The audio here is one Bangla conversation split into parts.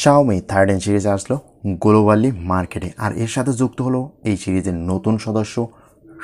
xiaomi 13 সিরিজ আসলো গ্লোবালি মার্কেটে আর এর সাথে যুক্ত হলো এই সিরিজের নতুন সদস্য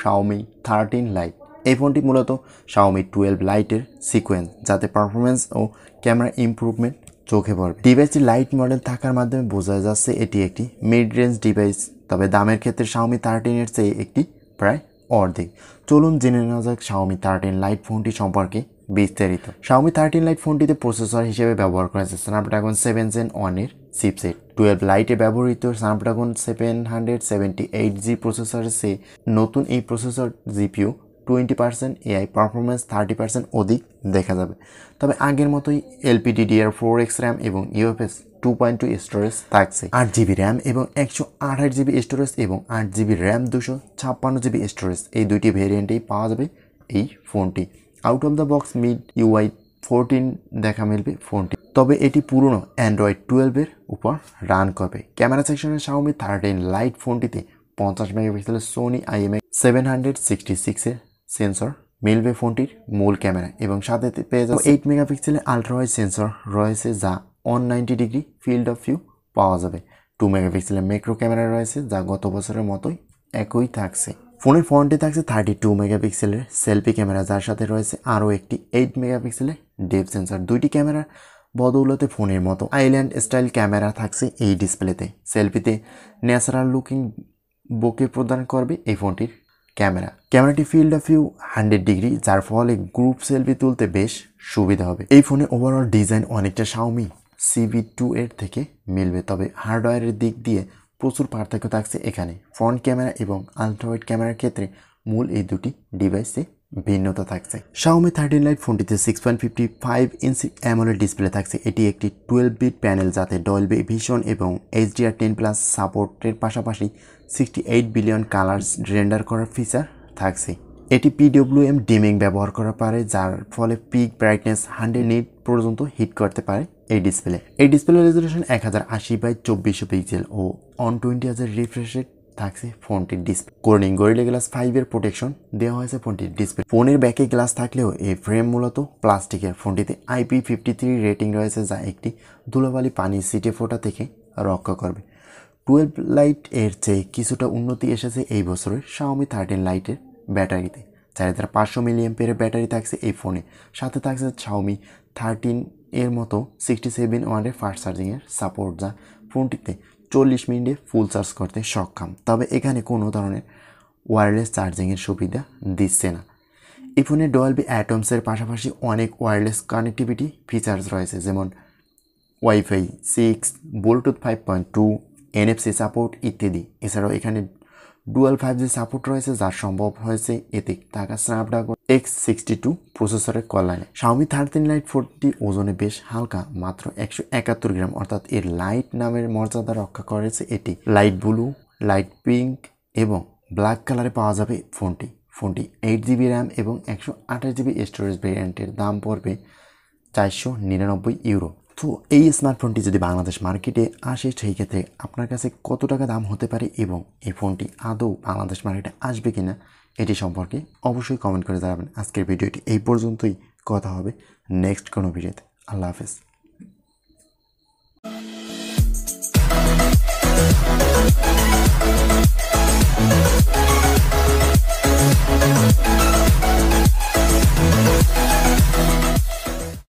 xiaomi 13 Lite। এই ফোনটি মূলত xiaomi 12 লাইটের সিকোয়েন্স, যাতে পারফরমেন্স ও ক্যামেরা ইমপ্রুভমেন্ট চোখে পড়বে। ডিভাইসটি লাইট মডেল থাকার মাধ্যমে বোঝা যাচ্ছে এটি একটি মিড রেঞ্জ ডিভাইস, তবে দামের ক্ষেত্রে xiaomi 13 এর চেয়ে একটি প্রায় অর্ধেক। চলুন জেনে নেওয়া যাক xiaomi 13 Lite ফোনটি সম্পর্কে বিস্তারিত। xiaomi 13 Lite ফোনটিতে প্রসেসর হিসেবে ব্যবহার করা হয়েছে স্ন্যাপড্রাগন 7 Gen 1 এর চিপসেট। 12 লাইটে ব্যবহৃত স্ন্যাপড্রাগন 778G প্রসেসরের চেয়ে নতুন এই প্রসেসর জিপিইউ 20% এআই পারফরমেন্স 30% অধিক দেখা যাবে। তবে আগের মতোই LPDDR4X র্যাম এবং UFS 2.2 স্টোরেজ থাকছে। 8GB র্যাম এবং 128GB স্টোরেজ এবং 8GB র্যাম 256GB স্টোরেজ, এই দুইটি ভেরিয়েন্টেই পাওয়া যাবে এই ফোনটি। Out of the box mid UI 14 দেখা মিলবে ফোনটি, তবে এটি পুরনো অ্যান্ড্রয়েড 12 এর উপর রান করবে। ক্যামেরা সেকশনে xiaomi 13 Lite ফোনটিতে 50 মেগাপিক্সেলের সোনি IMX766 এর সেন্সর মিলবে ফোনটির মূল ক্যামেরা, এবং সাথে পেয়ে যাবে 8 মেগাপিক্সেলের আলট্রাওয়াইড সেন্সর রয়েছে, যা 190 ডিগ্রি ফিল্ড অফ ভিউ পাওয়া যাবে। 2 মেগাপিক্সেলের ম্যাক্রো ক্যামেরা রয়েছে, যা গত বছরের মতোই একই থাকছে। ফোনের ফ্রন্টে থাকছে 32 মেগাপিক্সেলের সেলফি ক্যামেরা, যার সাথে রয়েছে আরও একটি 8 মেগাপিক্সেলের ডেপথ সেন্সর। দুইটি ক্যামেরার বদৌলতে ফোনের মতো আইল্যান্ড স্টাইল ক্যামেরা থাকছে এই ডিসপ্লেতে। সেলফিতে ন্যাচারাল লুকিং বোকে প্রদান করবে এই ফোনটির ক্যামেরাটি ফিল্ড অফ ভিউ 100 ডিগ্রি, যার ফলে গ্রুপ সেলফি তুলতে বেশ সুবিধা হবে। এই ফোনে ওভারঅল ডিজাইন অনেকটা xiaomi CV2 এর থেকে মিলবে, তবে হার্ডওয়্যারের দিক দিয়ে প্রচুর পার্থক্য থাকছে এখানে। ফ্রন্ট ক্যামেরা এবং আলট্রাওয়াইড ক্যামেরার ক্ষেত্রে মূল এই দুটি ডিভাইসে ভিন্নতা থাকছে। xiaomi 13 Lite ফোনটিতে 6.55 ইঞ্চি অ্যামোলেড ডিসপ্লে থাকছে। এটি একটি 12-বিট প্যানেল, যাতে ডলবি ভিশন এবং HDR10+ সাপোর্টের পাশাপাশি 68 বিলিয়ন কালার্স রেন্ডার করার ফিচার থাকছে। এটি PWM ডিমিং ব্যবহার করা পারে, যার ফলে পিক ব্রাইটনেস 100 নিট পর্যন্ত হিট করতে পারে এই ডিসপ্লে রেজলিউশন 1080x2400 পিক্সেল ও 120Hz রিফ্রেশ রেট থাকছে ফোনটির ডিসপ্লে। কোর্নিং গরিলা গ্লাস 5 এর প্রোটেকশন দেওয়া হয়েছে ফোনটির ডিসপ্লে। ফোনের ব্যাকে গ্লাস থাকলেও এই ফ্রেম মূলত প্লাস্টিকের। ফোনটিতে IP53 রেটিং রয়েছে, যা একটি ধুলোবালি পানি সিটে ফোটা থেকে রক্ষা করবে। 12 লাইট এর চেয়ে কিছুটা উন্নতি এসেছে এই বছরের xiaomi 13 Lite এর ব্যাটারিতে। 4500 মিলিঅ্যাম্পিয়ারের ব্যাটারি থাকছে এই ফোনে। সাথে থাকছে xiaomi 13 এর মতো 67 ওয়াটের ফাস্ট চার্জিংয়ের সাপোর্ট, যা ফোনটিতে 40 মিনিটে ফুল চার্জ করতে সক্ষম। তবে এখানে কোনো ধরনের ওয়্যারলেস চার্জিংয়ের সুবিধা দিচ্ছে না। এই ফোনে ডলবি অ্যাটমসের পাশাপাশি অনেক ওয়্যারলেস কানেক্টিভিটি ফিচার্স রয়েছে, যেমন ওয়াইফাই 6, ব্লুটুথ 5.2, NFC সাপোর্ট ইত্যাদি। এছাড়াও এখানে ডুয়াল 5G সাপোর্ট রয়েছে, যা সম্ভব হয়েছে এতে থাকা স্ন্যাপড্রাগন X62 প্রসেসরের কল্যাণে। xiaomi 13 Lite ফোনটি ওজনে বেশ হালকা, মাত্র 171 গ্রাম, অর্থাৎ এর লাইট নামের মর্যাদা রক্ষা করেছে এটি। লাইট ব্লু, লাইট পিঙ্ক এবং ব্ল্যাক কালারে পাওয়া যাবে ফোনটি। 8GB র্যাম এবং 128GB স্টোরেজ ভেরিয়েন্টের দাম পড়বে 499 ইউরো। তো এই স্মার্টফোনটি যদি বাংলাদেশ মার্কেটে আসে, সেই ক্ষেত্রে আপনার কাছে কত টাকা দাম হতে পারে এবং এই ফোনটি আদৌ বাংলাদেশ মার্কেটে আসবে কিনা এটি সম্পর্কে অবশ্যই কমেন্ট করে জানাবেন। আজকের ভিডিওটি এই পর্যন্তই, কথা হবে নেক্সট কোনো ভিডিওতে। আল্লাহ হাফেজ।